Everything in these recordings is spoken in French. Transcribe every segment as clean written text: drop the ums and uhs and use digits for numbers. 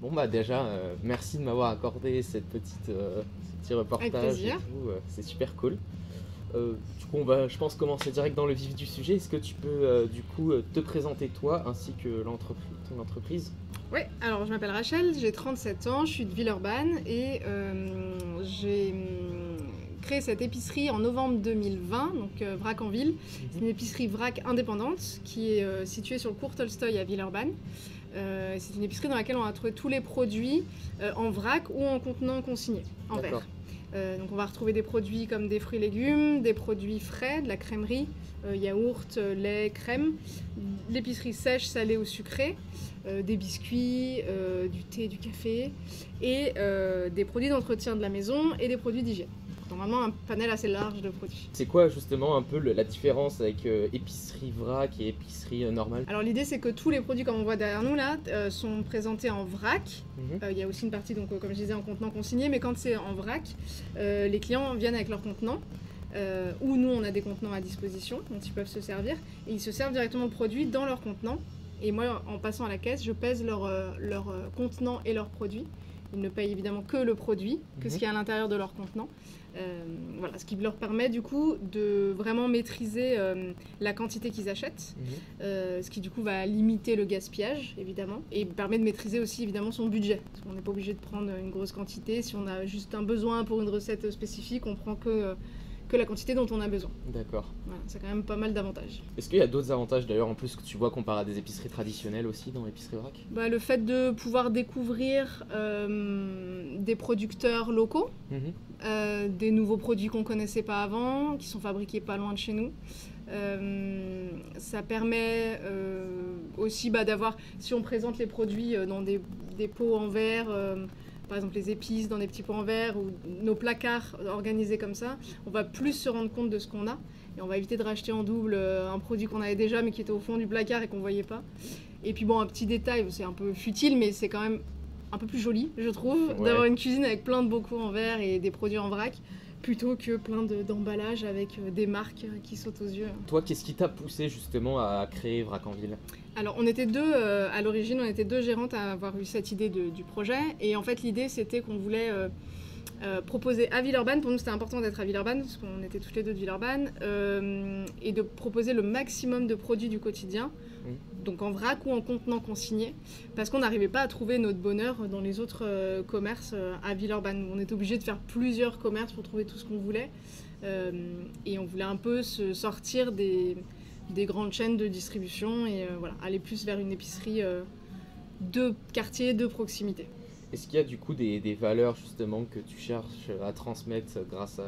Bon bah déjà, merci de m'avoir accordé ce petit Avec reportage et plaisir. tout, c'est super cool. Du coup, on va, je pense, commencer direct dans le vif du sujet. Est-ce que tu peux, du coup, te présenter toi ainsi que ton entreprise? Oui, alors je m'appelle Rachel, j'ai 37 ans, je suis de Villeurbanne et j'ai créé cette épicerie en novembre 2020, donc Vrac en ville. C'est une Mhm. épicerie vrac indépendante qui est située sur le cours Tolstoï à Villeurbanne. C'est une épicerie dans laquelle on a trouvé tous les produits en vrac ou en contenant consigné, en D'accord. verre. Donc on va retrouver des produits comme des fruits et légumes, des produits frais, de la crèmerie, yaourt, lait, crème, l'épicerie sèche, salée ou sucrée, des biscuits, du thé, du café, et des produits d'entretien de la maison et des produits d'hygiène. Donc vraiment un panel assez large de produits. C'est quoi justement un peu la différence avec épicerie vrac et épicerie normale? Alors l'idée c'est que tous les produits comme on voit derrière nous là sont présentés en vrac. Mhm. Il y a aussi une partie donc comme je disais en contenant consigné, mais quand c'est en vrac, les clients viennent avec leur contenant. Ou nous on a des contenants à disposition dont ils peuvent se servir et ils se servent directement le produit dans leur contenant. Et moi en passant à la caisse je pèse leur contenant et leurs produits. Ils ne payent évidemment que le produit, que ce Mhm. qu'il y a à l'intérieur de leur contenant. Voilà, ce qui leur permet du coup de vraiment maîtriser la quantité qu'ils achètent, Mhm. ce qui du coup va limiter le gaspillage évidemment et permet de maîtriser aussi évidemment son budget. Parce qu'on n'est pas obligé de prendre une grosse quantité. Si on a juste un besoin pour une recette spécifique, on prend que la quantité dont on a besoin. D'accord. Voilà, c'est quand même pas mal d'avantages. Est-ce qu'il y a d'autres avantages d'ailleurs en plus que tu vois comparé à des épiceries traditionnelles aussi dans l'épicerie vrac? Bah, le fait de pouvoir découvrir des producteurs locaux, Mhm. des nouveaux produits qu'on connaissait pas avant, qui sont fabriqués pas loin de chez nous. Ça permet aussi d'avoir, si on présente les produits dans des pots en verre, par exemple les épices dans des petits pots en verre ou nos placards organisés comme ça, on va plus se rendre compte de ce qu'on a et on va éviter de racheter en double un produit qu'on avait déjà mais qui était au fond du placard et qu'on voyait pas. Et puis bon, un petit détail, c'est un peu futile mais c'est quand même un peu plus joli, je trouve, d'avoir Ouais. une cuisine avec plein de bocaux en verre et des produits en vrac plutôt que plein d'emballages avec des marques qui sautent aux yeux. Toi, qu'est-ce qui t'a poussé justement à créer Vrac en ville? Alors, on était deux, à l'origine, on était deux gérantes à avoir eu cette idée du projet. Et en fait, l'idée, c'était qu'on voulait proposer à Villeurbanne, pour nous c'était important d'être à Villeurbanne, parce qu'on était toutes les deux de Villeurbanne, et de proposer le maximum de produits du quotidien, Mhm. donc en vrac ou en contenant consigné, parce qu'on n'arrivait pas à trouver notre bonheur dans les autres commerces à Villeurbanne. On était obligé de faire plusieurs commerces pour trouver tout ce qu'on voulait, et on voulait un peu se sortir des grandes chaînes de distribution et voilà, aller plus vers une épicerie de quartier, de proximité. Est-ce qu'il y a du coup des valeurs justement que tu cherches à transmettre grâce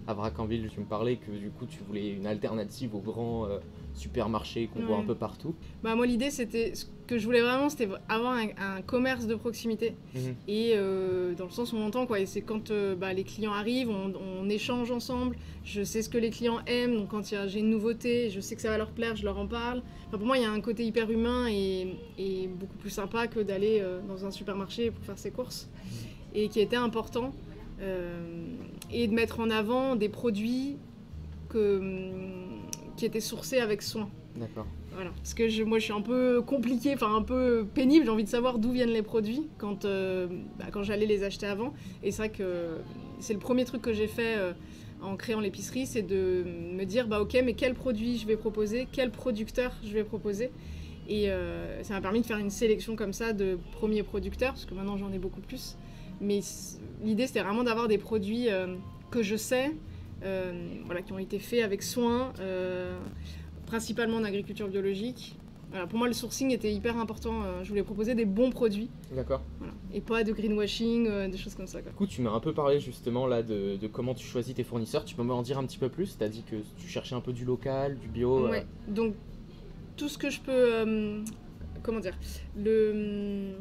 à Vrac en ville? Tu me parlais que du coup tu voulais une alternative aux grands supermarchés qu'on voit un Ouais. peu partout. Bah, moi, l'idée, c'était. Ce que je voulais vraiment, c'était avoir un commerce de proximité. Mhm. Et dans le sens où on entend, quoi. Et c'est quand les clients arrivent, on échange ensemble. Je sais ce que les clients aiment. Donc, quand j'ai une nouveauté, je sais que ça va leur plaire, je leur en parle. Enfin, pour moi, il y a un côté hyper humain et beaucoup plus sympa que d'aller dans un supermarché pour faire ses courses. Et qui était important. Et de mettre en avant des produits qui étaient sourcés avec soin. D'accord. Voilà. Parce que moi je suis un peu compliquée, enfin un peu pénible, j'ai envie de savoir d'où viennent les produits quand j'allais les acheter avant. Et c'est vrai que c'est le premier truc que j'ai fait en créant l'épicerie, c'est de me dire ok, mais quel produit je vais proposer, quel producteur je vais proposer. Et ça m'a permis de faire une sélection comme ça de premiers producteurs, parce que maintenant j'en ai beaucoup plus. Mais l'idée c'était vraiment d'avoir des produits que je sais, qui ont été faits avec soin, principalement en agriculture biologique. Voilà, pour moi, le sourcing était hyper important. Je voulais proposer des bons produits, D'accord. voilà, et pas de greenwashing, des choses comme ça, quoi. Du coup, tu m'as un peu parlé justement là de comment tu choisis tes fournisseurs. Tu peux m'en dire un petit peu plus? T'as dit que tu cherchais un peu du local, du bio. Ouais, donc tout ce que je peux. Comment dire le,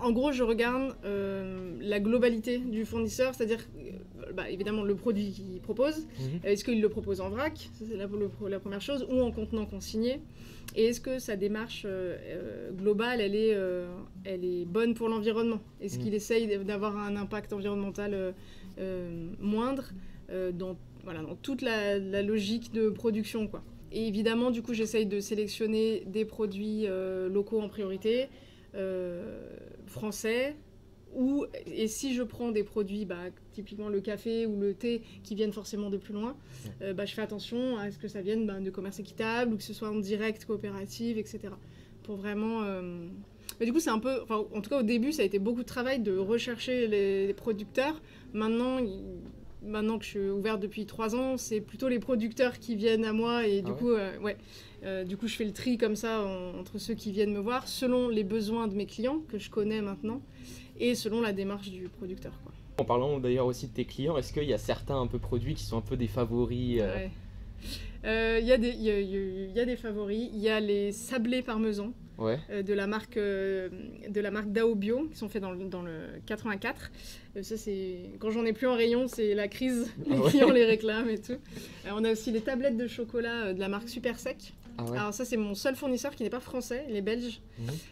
En gros, je regarde la globalité du fournisseur, c'est-à-dire évidemment le produit qu'il propose. Mhm. Est-ce qu'il le propose en vrac, ça, c'est la première chose, ou en contenant consigné. Et est-ce que sa démarche globale, elle est bonne pour l'environnement? Est-ce qu'il essaye d'avoir un impact environnemental moindre dans toute la logique de production, quoi. Et évidemment, du coup, j'essaye de sélectionner des produits locaux en priorité, français. Et si je prends des produits, typiquement le café ou le thé, qui viennent forcément de plus loin, je fais attention à ce que ça vienne de commerce équitable ou que ce soit en direct, coopérative, etc. Pour vraiment... Mais du coup, c'est un peu... en tout cas, au début, ça a été beaucoup de travail de rechercher les producteurs. Maintenant que je suis ouverte depuis 3 ans, c'est plutôt les producteurs qui viennent à moi. Et du coup, du coup, je fais le tri comme ça entre ceux qui viennent me voir, selon les besoins de mes clients, que je connais maintenant, et selon la démarche du producteur, quoi. En parlant d'ailleurs aussi de tes clients, est-ce qu'il y a certains un peu produits qui sont un peu des favoris Il y a des favoris. Il y a les sablés parmesan de la marque Dao Bio, qui sont faits dans le 84. Ça, c'est... Quand j'en ai plus en rayon, c'est la crise. Les clients les réclament et tout. On a aussi les tablettes de chocolat de la marque Super Sec. Alors ça, c'est mon seul fournisseur qui n'est pas français, il est belge.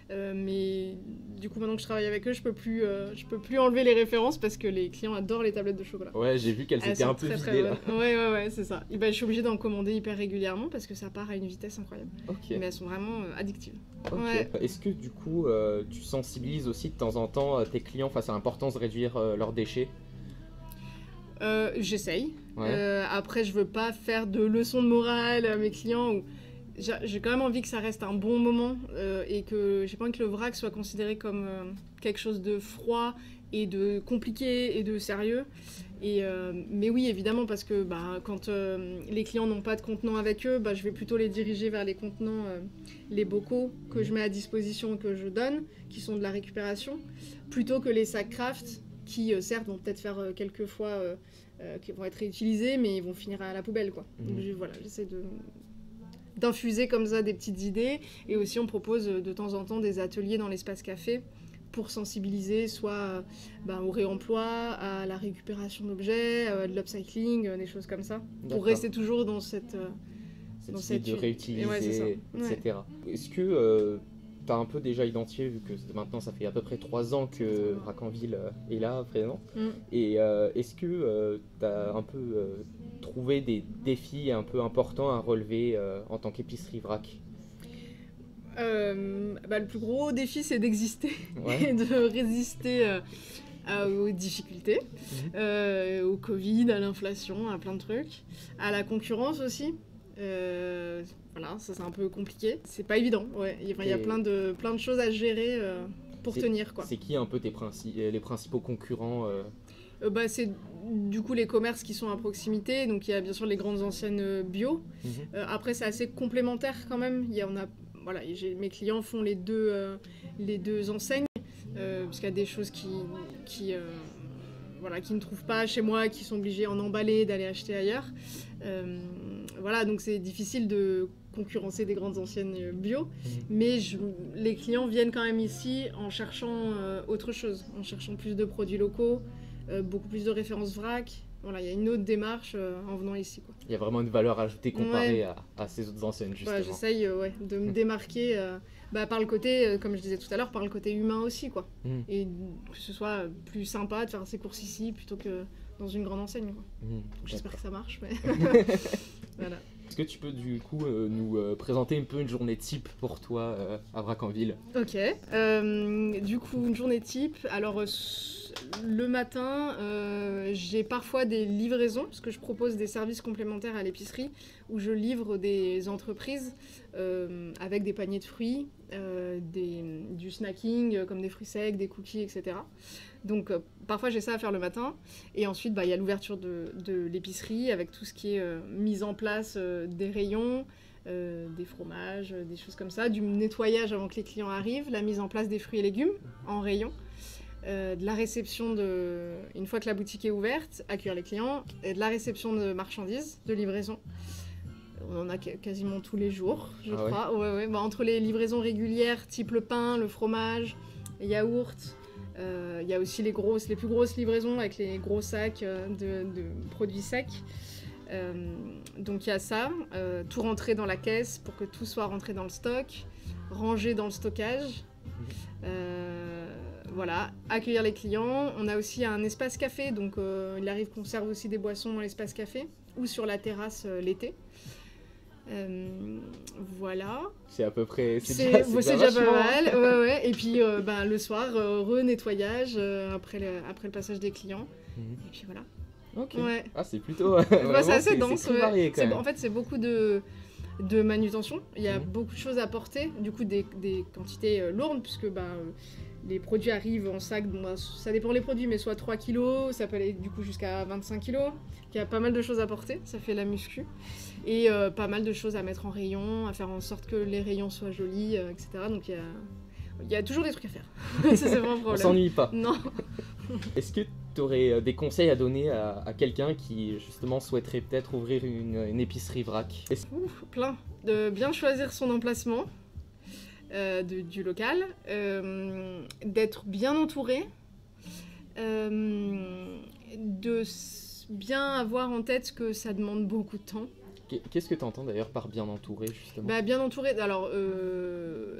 Mais du coup, maintenant que je travaille avec eux, je peux plus enlever les références parce que les clients adorent les tablettes de chocolat. Ouais, j'ai vu qu'elles étaient un peu vidées là. Ouais, c'est ça. Et je suis obligée d'en commander hyper régulièrement parce que ça part à une vitesse incroyable. Mais elles sont vraiment addictives. Ouais. Est-ce que du coup, tu sensibilises aussi de temps en temps tes clients face à l'importance de réduire leurs déchets? J'essaye. Après, je veux pas faire de leçons de morale à mes clients. J'ai quand même envie que ça reste un bon moment et que j'ai pas envie que le vrac soit considéré comme quelque chose de froid et de compliqué et de sérieux. Mais oui, évidemment, parce que quand les clients n'ont pas de contenant avec eux, je vais plutôt les diriger vers les contenants, les bocaux que je mets à disposition, que je donne, qui sont de la récupération, plutôt que les sacs craft qui, certes, vont peut-être faire quelques fois, qui vont être réutilisés, mais ils vont finir à la poubelle, quoi. Donc j'essaie d'infuser comme ça des petites idées. Et aussi, on propose de temps en temps des ateliers dans l'espace café pour sensibiliser soit au réemploi, à la récupération d'objets, de l'upcycling, des choses comme ça. Pour rester toujours dans cette idée de réutiliser, etc. Est-ce que tu as un peu déjà identifié, vu que maintenant ça fait à peu près 3 ans que Vracanville est là à présent, et est-ce que tu as un peu trouvé des défis un peu importants à relever en tant qu'épicerie vrac? Le plus gros défi, c'est d'exister et de résister aux difficultés, au Covid, à l'inflation, à plein de trucs, à la concurrence aussi. Voilà, ça c'est un peu compliqué. C'est pas évident, il y a plein de choses à gérer pour tenir, quoi. C'est qui un peu les principaux concurrents C'est du coup les commerces qui sont à proximité, donc il y a bien sûr les grandes enseignes bio. Après, c'est assez complémentaire quand même. Mes clients font les deux enseignes, parce qu'il y a des choses qui ne trouvent pas chez moi, qui sont obligés en emballer, d'aller acheter ailleurs. Donc c'est difficile de concurrencer des grandes enseignes bio, mais les clients viennent quand même ici en cherchant autre chose, en cherchant plus de produits locaux, beaucoup plus de références vrac. Voilà, il y a une autre démarche en venant ici, quoi. Il y a vraiment une valeur ajoutée comparée à ces autres enseignes, justement. J'essaye de me démarquer par le côté, comme je disais tout à l'heure, par le côté humain aussi, quoi. Et que ce soit plus sympa de faire ses courses ici plutôt que dans une grande enseigne, quoi. J'espère que ça marche, mais voilà. Est-ce que tu peux du coup nous présenter un peu une journée type pour toi à Vracanville? Ok. Du coup, une journée type. Alors, le matin, j'ai parfois des livraisons, parce que je propose des services complémentaires à l'épicerie, où je livre des entreprises avec des paniers de fruits, du snacking, comme des fruits secs, des cookies, etc. Donc, parfois, j'ai ça à faire le matin. Et ensuite, il y a l'ouverture de l'épicerie, avec tout ce qui est mise en place des rayons, des fromages, des choses comme ça, du nettoyage avant que les clients arrivent, la mise en place des fruits et légumes en rayon, de la réception une fois que la boutique est ouverte, accueillir les clients, et de la réception de marchandises, de livraison. On en a quasiment tous les jours, je crois. Ouais. Entre les livraisons régulières, type le pain, le fromage, les yaourts, il y a aussi les plus grosses livraisons avec les gros sacs de produits secs. Donc il y a ça, tout rentrer dans la caisse pour que tout soit rentré dans le stock, rangé dans le stockage. Accueillir les clients. On a aussi un espace café, donc il arrive qu'on serve aussi des boissons dans l'espace café ou sur la terrasse l'été. Voilà. C'est à peu près... C'est déjà pas mal. Ouais. Et puis le soir, re-nettoyage après le passage des clients. Et puis voilà. Ok. Ouais. Ah, c'est plutôt... c'est assez dense. C'est varié, quand même. En fait, c'est beaucoup de manutention. Il y a beaucoup de choses à porter. Du coup, des quantités lourdes, puisque les produits arrivent en sac. Ça dépend des produits, mais soit 3 kilos, ça peut aller du coup jusqu'à 25 kilos. Il y a pas mal de choses à porter, ça fait la muscu. Et pas mal de choses à mettre en rayon, à faire en sorte que les rayons soient jolis, etc. Donc il y a toujours des trucs à faire. C'est vraiment un problème. On s'ennuie pas. Non. Est-ce que tu aurais des conseils à donner à quelqu'un qui justement souhaiterait peut-être ouvrir une épicerie vrac? Plein. De bien choisir son emplacement du local, d'être bien entouré, de bien avoir en tête que ça demande beaucoup de temps. Qu'est-ce que tu entends d'ailleurs par bien entouré, justement? Bien entouré, alors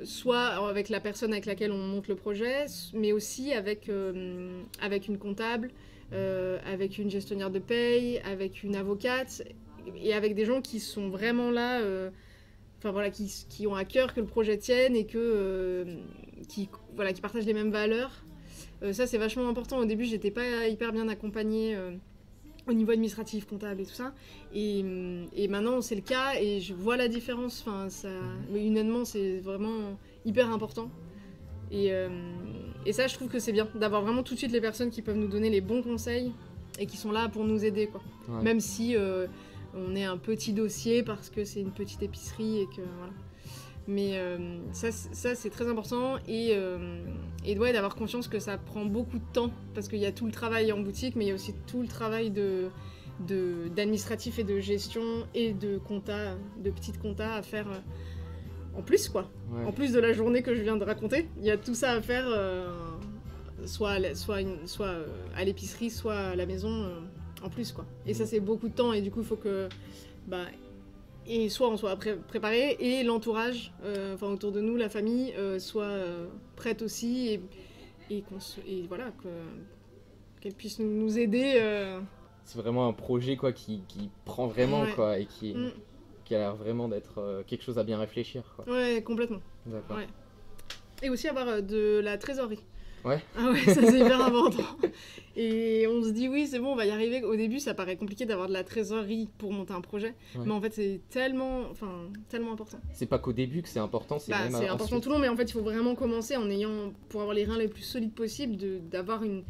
soit avec la personne avec laquelle on monte le projet, mais aussi avec une comptable, avec une gestionnaire de paye, avec une avocate, et avec des gens qui sont vraiment là, qui ont à cœur que le projet tienne et qui partagent les mêmes valeurs. Ça, c'est vachement important. Au début, j'étais pas hyper bien accompagnée au niveau administratif, comptable et tout ça. Et maintenant, c'est le cas et je vois la différence. Humainement, c'est vraiment hyper important. Et ça, je trouve que c'est bien d'avoir vraiment tout de suite les personnes qui peuvent nous donner les bons conseils et qui sont là pour nous aider, quoi. Ouais. Même si on est un petit dossier parce que c'est une petite épicerie et que voilà. Mais ça, c'est très important et d'avoir conscience que ça prend beaucoup de temps parce qu'il y a tout le travail en boutique, mais il y a aussi tout le travail d'administratif et de gestion et de compta, de petites compta à faire en plus, quoi. Ouais. En plus de la journée que je viens de raconter, il y a tout ça à faire soit à l'épicerie, soit à la maison en plus, quoi. Et ça, c'est beaucoup de temps et du coup, il faut que... et soit on soit préparé et l'entourage, autour de nous, la famille, soit prête aussi et voilà, qu'elle puisse nous aider. C'est vraiment un projet, quoi, qui prend vraiment, ouais. Quoi, et qui a l'air vraiment d'être quelque chose à bien réfléchir, quoi. Ouais, complètement. D'accord. Ouais. Et aussi avoir de la trésorerie. Ouais. Ah ouais, ça c'est hyper important. Et on se dit oui, c'est bon, on va y arriver. Au début, ça paraît compliqué d'avoir de la trésorerie pour monter un projet, ouais. Mais en fait, c'est tellement important. C'est pas qu'au début que c'est important, c'est même c'est important tout le long, mais en fait, il faut vraiment commencer pour avoir les reins les plus solides possibles, d'avoir une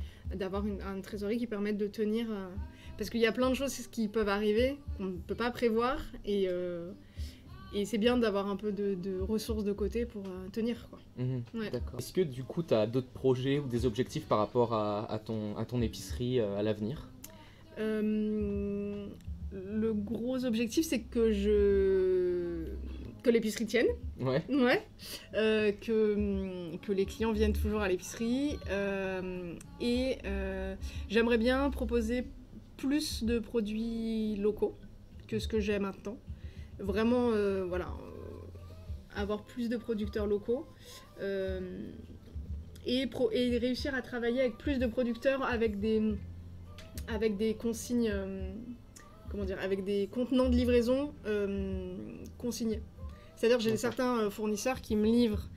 trésorerie qui permette de tenir. Parce qu'il y a plein de choses qui peuvent arriver qu'on ne peut pas prévoir et c'est bien d'avoir un peu de ressources de côté pour tenir, quoi. Ouais. D'accord. Est-ce que du coup tu as d'autres projets ou des objectifs par rapport à ton épicerie à l'avenir? Le gros objectif, c'est que l'épicerie tienne. Ouais. Ouais. Que les clients viennent toujours à l'épicerie. Et j'aimerais bien proposer plus de produits locaux que ce que j'ai maintenant. Vraiment, avoir plus de producteurs locaux et réussir à travailler avec plus de producteurs avec des consignes, avec des contenants de livraison consignés. C'est-à-dire que j'ai certains fournisseurs qui me livrent,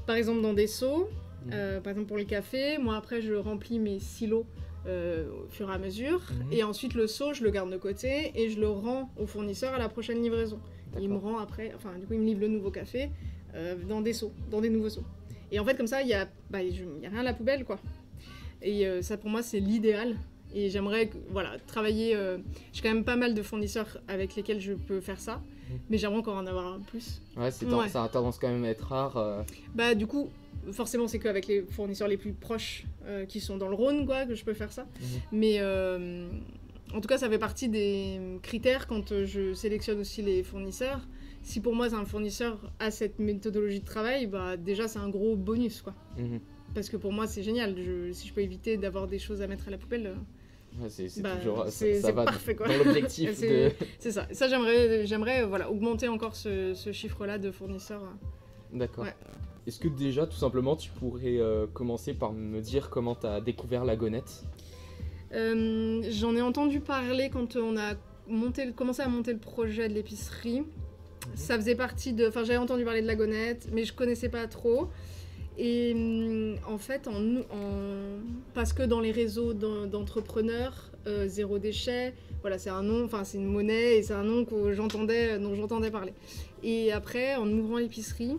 par exemple, dans des seaux, par exemple pour le café. Moi, après, je remplis mes silos au fur et à mesure. Et ensuite, le seau, je le garde de côté et je le rends au fournisseur à la prochaine livraison. Il me rend après, du coup, il me livre le nouveau café dans des seaux, dans des nouveaux seaux. Et en fait, comme ça, il y a rien à la poubelle, quoi. Et ça, pour moi, c'est l'idéal. Et j'aimerais travailler... j'ai quand même pas mal de fournisseurs avec lesquels je peux faire ça, mais j'aimerais encore en avoir un plus. Ouais, ça a tendance quand même à être rare. Du coup, forcément, c'est qu'avec les fournisseurs les plus proches qui sont dans le Rhône, quoi, que je peux faire ça. Mais en tout cas, ça fait partie des critères quand je sélectionne aussi les fournisseurs. Si pour moi, c'est un fournisseur a cette méthodologie de travail, déjà, c'est un gros bonus, quoi. Parce que pour moi, c'est génial. Si je peux éviter d'avoir des choses à mettre à la poubelle... c'est toujours c'est ça va parfait, quoi. Dans l'objectif c'est ça j'aimerais augmenter encore ce chiffre-là de fournisseurs. D'accord. Ouais. Est-ce que déjà tout simplement tu pourrais commencer par me dire comment tu as découvert la Gonette? J'en ai entendu parler quand on a commencé à monter le projet de l'épicerie. ça faisait partie de... Enfin, j'avais entendu parler de la gonette, mais je connaissais pas trop. Et en fait, parce que dans les réseaux d'entrepreneurs, zéro déchet, voilà, c'est un nom, enfin c'est une monnaie et c'est un nom dont j'entendais parler. Et après, en ouvrant l'épicerie,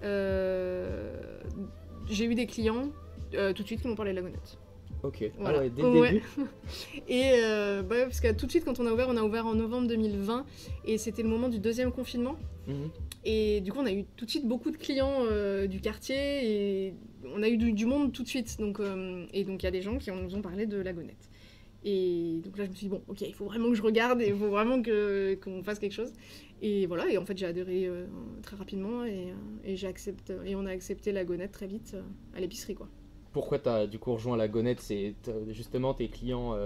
j'ai eu des clients tout de suite qui m'ont parlé de la gonette. Ok, voilà. Ah ouais, dès le début. Et parce que tout de suite, quand on a ouvert en novembre 2020, et c'était le moment du deuxième confinement. Et du coup, on a eu tout de suite beaucoup de clients du quartier, et on a eu du monde tout de suite. Donc, et donc, il y a des gens qui nous ont parlé de la gonette. Et donc là, je me suis dit, bon, ok, il faut vraiment que je regarde, et il faut vraiment qu'on fasse quelque chose. Et voilà, et en fait, j'ai adhéré très rapidement, et on a accepté la gonette très vite à l'épicerie, quoi. Pourquoi tu as du coup rejoint la gonette? C'est justement tes clients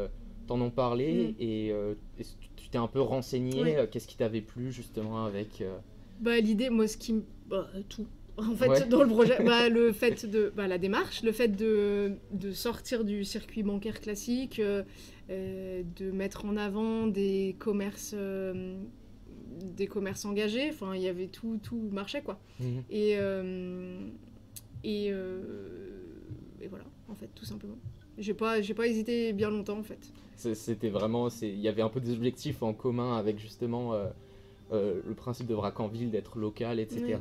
t'en ont parlé et tu t'es un peu renseigné. Qu'est-ce qui t'avait plu justement avec l'idée, moi, tout. En fait, dans le projet, le fait de la démarche, le fait de sortir du circuit bancaire classique, de mettre en avant des commerces engagés. Enfin, il y avait tout marchait, quoi. Et voilà, en fait, tout simplement. J'ai pas hésité bien longtemps, en fait. C'était vraiment... Il y avait un peu des objectifs en commun avec justement le principe de Vracanville, d'être local, etc.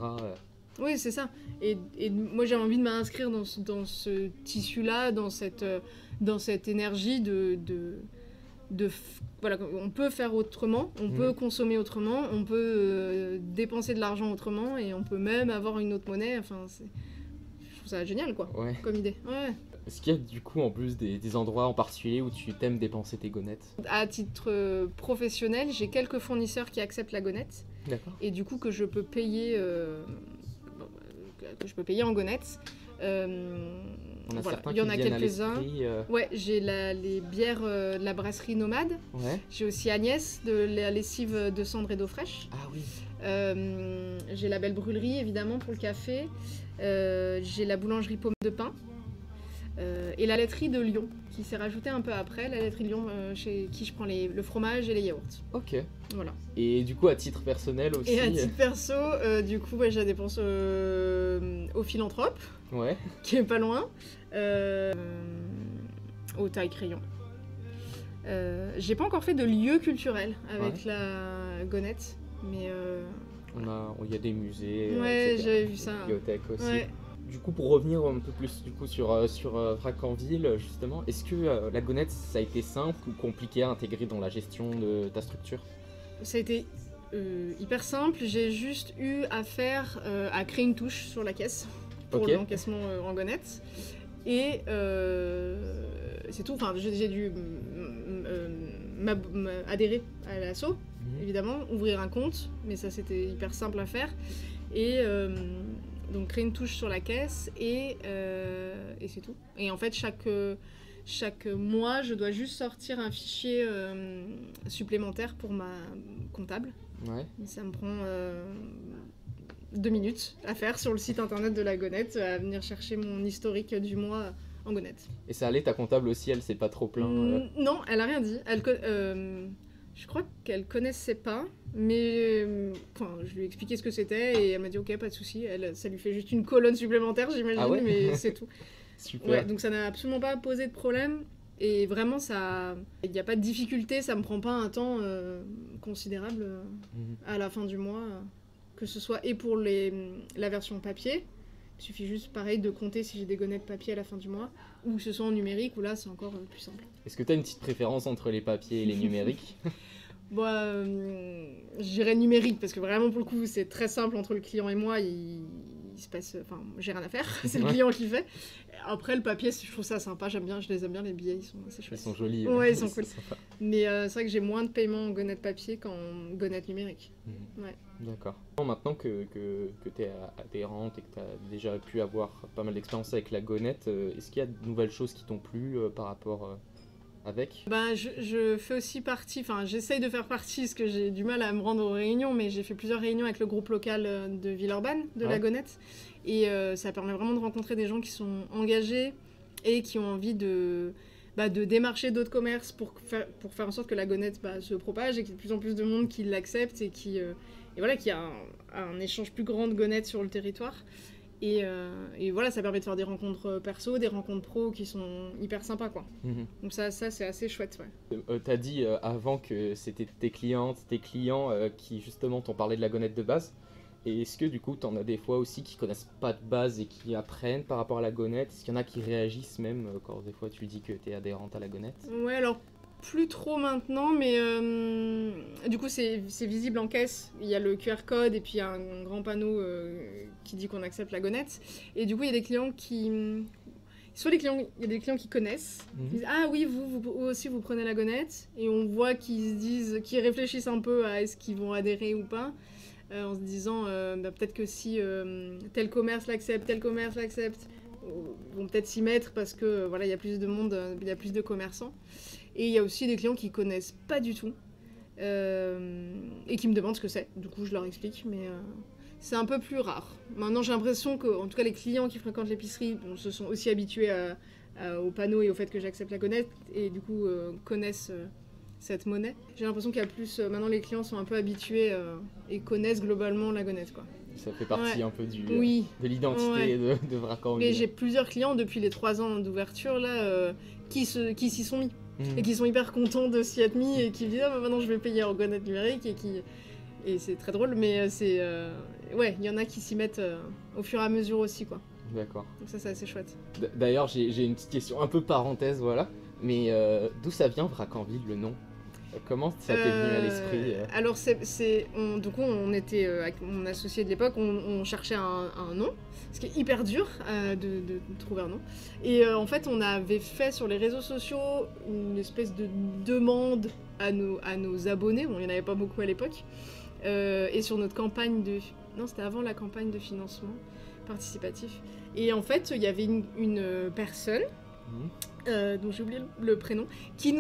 Oui, c'est ça. Et moi, j'avais envie de m'inscrire dans ce tissu-là, dans cette énergie voilà, on peut faire autrement, on peut consommer autrement, on peut dépenser de l'argent autrement, et on peut même avoir une autre monnaie. Enfin, je trouve ça génial, quoi, comme idée. Ouais. Est-ce qu'il y a du coup en plus des endroits en particulier où tu t'aimes dépenser tes gonnettes? À titre professionnel, j'ai quelques fournisseurs qui acceptent la gonette. D'accord. Et du coup que je peux payer en gonnettes. Il y en a quelques-uns. Ouais, j'ai les bières de la brasserie Nomade. Ouais. J'ai aussi Agnès de la lessive de cendre et d'eau fraîche. Ah oui. J'ai la Belle Brûlerie évidemment pour le café. J'ai la boulangerie Pomme de Pin. Et la laiterie de Lyon, qui s'est rajoutée un peu après, la laiterie de Lyon, chez qui je prends le fromage et les yaourts. Ok. Voilà. Et du coup, à titre personnel aussi... Et à titre perso, du coup, je la dépense au Philanthrope, qui est pas loin, au Taille Crayon. J'ai pas encore fait de lieu culturel avec la gonette, mais... Il y a des musées, j'avais vu ça. Bibliothèques aussi. Ouais. Du coup, pour revenir un peu plus sur Vracanville, justement, est-ce que la gonette, ça a été simple ou compliqué à intégrer dans la gestion de ta structure? Ça a été hyper simple. J'ai juste eu à créer une touche sur la caisse pour l'encaissement en gonette. Et c'est tout. Enfin, j'ai dû adhérer à l'asso, évidemment, ouvrir un compte, mais ça, c'était hyper simple à faire. Et... donc créer une touche sur la caisse et c'est tout. Et en fait, chaque mois, je dois juste sortir un fichier supplémentaire pour ma comptable. Ouais. Ça me prend 2 minutes à faire sur le site internet de la gonette, à venir chercher mon historique du mois en gonette. Et ça allait, ta comptable aussi, elle s'est pas trop plainte Non, elle a rien dit. Je crois qu'elle connaissait pas, mais je lui ai expliqué ce que c'était et elle m'a dit ok, pas de souci. Ça lui fait juste une colonne supplémentaire, j'imagine, mais c'est tout. Super. Ouais, donc ça n'a absolument pas posé de problème et vraiment il n'y a pas de difficulté, ça me prend pas un temps considérable à la fin du mois, que ce soit et pour la version papier. Il suffit juste, pareil, de compter si j'ai des gonnettes papier à la fin du mois, ou que ce soit en numérique, où là, c'est encore plus simple. Est-ce que tu as une petite préférence entre les papiers et les numériques? Je dirais numérique, parce que vraiment, pour le coup, c'est très simple entre le client et moi. Il se passe... Enfin, j'ai rien à faire, c'est le client qui fait. Après, le papier, je trouve ça sympa, je les aime bien, les billets, ils sont assez chouettes. Ils sont jolis. Ouais, ils sont cool. Mais c'est vrai que j'ai moins de paiements en gonnettes papier qu'en gonnettes numériques. Ouais. D'accord. Maintenant que tu es adhérente et que tu as déjà pu avoir pas mal d'expérience avec la gonette, est-ce qu'il y a de nouvelles choses qui t'ont plu par rapport avec? Je fais aussi partie, j'essaye de faire partie, parce que j'ai du mal à me rendre aux réunions, mais j'ai fait plusieurs réunions avec le groupe local de Villeurbanne, de la gonette, et ça permet vraiment de rencontrer des gens qui sont engagés et qui ont envie de démarcher d'autres commerces pour faire en sorte que la gonette se propage et qu'il y ait de plus en plus de monde qui l'accepte et qui voilà, qu'il y a un échange plus grand de gonettes sur le territoire. Et voilà, ça permet de faire des rencontres perso, des rencontres pro qui sont hyper sympas, quoi. Donc ça c'est assez chouette, ouais. T'as dit avant que c'était tes clients qui justement t'ont parlé de la gonette de base. Et est-ce que du coup t'en as des fois aussi qui connaissent pas de base et qui apprennent par rapport à la gonette? Est-ce qu'il y en a qui réagissent même quand des fois tu dis que t'es adhérente à la gonette? Ouais, alors plus trop maintenant, mais du coup c'est visible en caisse. Il y a le QR code et puis il y a un grand panneau qui dit qu'on accepte la gonette. Et du coup il y a des clients qui... Soit il y a des clients qui connaissent, qui disent « Ah oui, vous aussi vous prenez la gonette ». Et on voit qu'ils réfléchissent un peu à est-ce qu'ils vont adhérer ou pas. En se disant peut-être que si tel commerce l'accepte, vont peut-être s'y mettre parce que voilà, il y a plus de monde, il y a plus de commerçants. Et il y a aussi des clients qui connaissent pas du tout et qui me demandent ce que c'est. Du coup, je leur explique, mais c'est un peu plus rare. Maintenant, j'ai l'impression que, en tout cas, les clients qui fréquentent l'épicerie se sont aussi habitués aux panneaux et au fait que j'accepte la gonette et du coup connaissent cette monnaie. J'ai l'impression qu'il y a plus... maintenant, les clients sont un peu habitués et connaissent globalement la gonette, quoi. Ça fait partie un peu de l'identité de Vracanville. Mais j'ai plusieurs clients depuis les 3 ans d'ouverture là qui s'y sont mis et qui sont hyper contents de s'y être mis et qui disent ah bah maintenant je vais payer en gonette numérique et c'est très drôle, mais c'est ouais, il y en a qui s'y mettent au fur et à mesure aussi, quoi. D'accord. Donc ça c'est assez chouette. D'ailleurs j'ai une petite question un peu parenthèse, voilà, mais d'où ça vient Vracanville, le nom? Comment ça t'est venu à l'esprit Alors, du coup, on était avec mon associé de l'époque, on cherchait un nom, ce qui est hyper dur de trouver un nom. Et en fait, on avait fait sur les réseaux sociaux une espèce de demande à nos abonnés, bon, il n'y en avait pas beaucoup à l'époque, et sur notre campagne de... Non, c'était avant la campagne de financement participatif. Et en fait, il y avait une personne... dont j'ai oublié le prénom, qui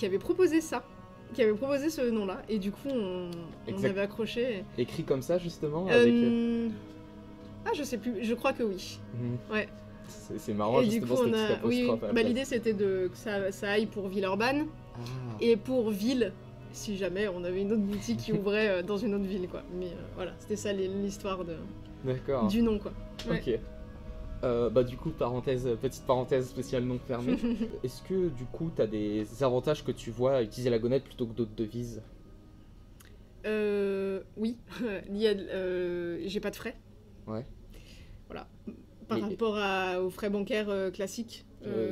avait proposé ça, qui avait proposé ce nom-là, et du coup on avait accroché. Écrit comme ça justement Ah, je sais plus, je crois que oui. Ouais. C'est marrant, et justement, du coup, l'idée c'était que ça aille pour Villeurbanne et pour Ville, si jamais on avait une autre boutique qui ouvrait dans une autre ville, quoi. Mais voilà, c'était ça l'histoire du nom, quoi. Ouais. Ok. Du coup, petite parenthèse spéciale non fermée. Est-ce que du coup, t'as des avantages que tu vois à utiliser la gonette plutôt que d'autres devises? Oui. J'ai pas de frais. Ouais. Voilà. Par rapport aux frais bancaires classiques,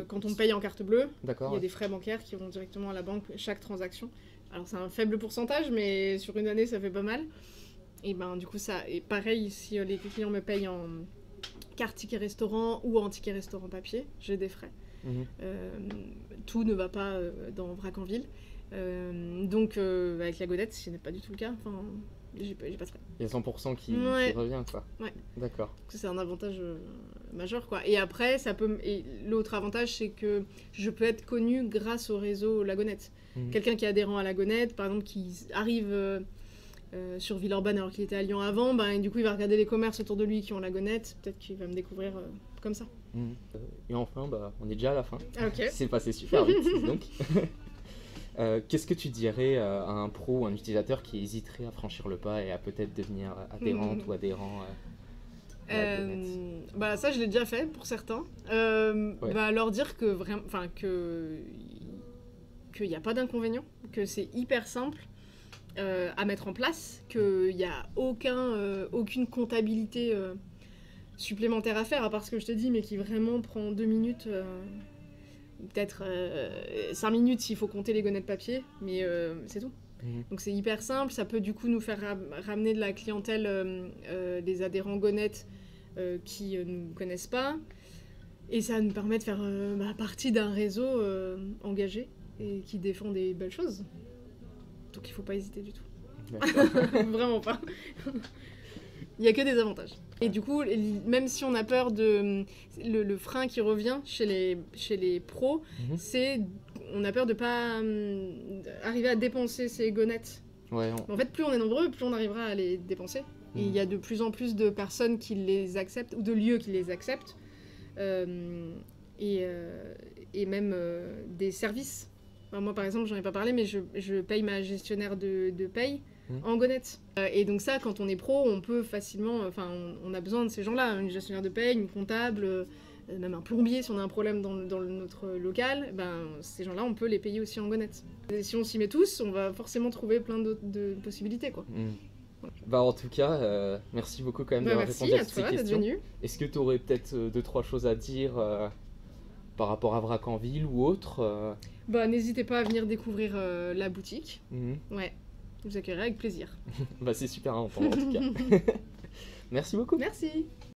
quand on paye en carte bleue, il y a des frais bancaires qui vont directement à la banque chaque transaction. Alors c'est un faible pourcentage, mais sur une année ça fait pas mal. Et ben du coup ça, et pareil si les clients me payent en carte ticket restaurant ou en ticket restaurant papier, j'ai des frais. Tout ne va pas dans Vracanville. Donc avec la gonette, ce n'est pas du tout le cas. Enfin, j'ai pas de frais. Il y a 100% qui revient, quoi. Ouais. D'accord. C'est un avantage majeur, quoi. Et après, et l'autre avantage, c'est que je peux être connue grâce au réseau La Gonette. Quelqu'un qui est adhérent à La Gonette, par exemple, qui arrive sur Villeurbanne alors qu'il était à Lyon avant, et du coup, il va regarder les commerces autour de lui qui ont La Gonette. Peut-être qu'il va me découvrir comme ça. Et enfin, on est déjà à la fin. Ok. C'est passé super vite, donc. Qu'est-ce que tu dirais à un pro ou un utilisateur qui hésiterait à franchir le pas et à peut-être devenir adhérente ou adhérent ça je l'ai déjà fait pour certains. Leur dire que vraiment, qu'il n'y a pas d'inconvénient, que c'est hyper simple à mettre en place, qu'il n'y a aucune comptabilité supplémentaire à faire, à part ce que je te dis, mais qui vraiment prend 2 minutes... peut-être 5 minutes s'il faut compter les gonettes papier, mais c'est tout. Donc c'est hyper simple, ça peut du coup nous faire ramener de la clientèle des adhérents gonettes qui ne nous connaissent pas, et ça nous permet de faire partie d'un réseau engagé et qui défend des belles choses. Donc il ne faut pas hésiter du tout. Vraiment pas. Il n'y a que des avantages. Et du coup, même si on a peur de... Le frein qui revient chez les pros, c'est... On a peur de ne pas arriver à dépenser ces gonettes. En fait, plus on est nombreux, plus on arrivera à les dépenser. Et il y a de plus en plus de personnes qui les acceptent, ou de lieux qui les acceptent. Et même des services. Enfin, moi, par exemple, j'en ai pas parlé, mais je paye ma gestionnaire de paye en gonette. Et donc ça, quand on est pro, on peut facilement... Enfin, on a besoin de ces gens-là, une gestionnaire de paye, une comptable, même un plombier si on a un problème dans notre local, ces gens-là, on peut les payer aussi en gonette. Et si on s'y met tous, on va forcément trouver plein de possibilités, quoi. Voilà. En tout cas, merci beaucoup quand même d'avoir répondu à ces questions. Venu. Est-ce que tu aurais peut-être 2-3 choses à dire par rapport à Vracanville ou autre N'hésitez pas à venir découvrir la boutique. Ouais, je vous accueillerai avec plaisir. C'est super à entendre en tout cas. Merci beaucoup. Merci.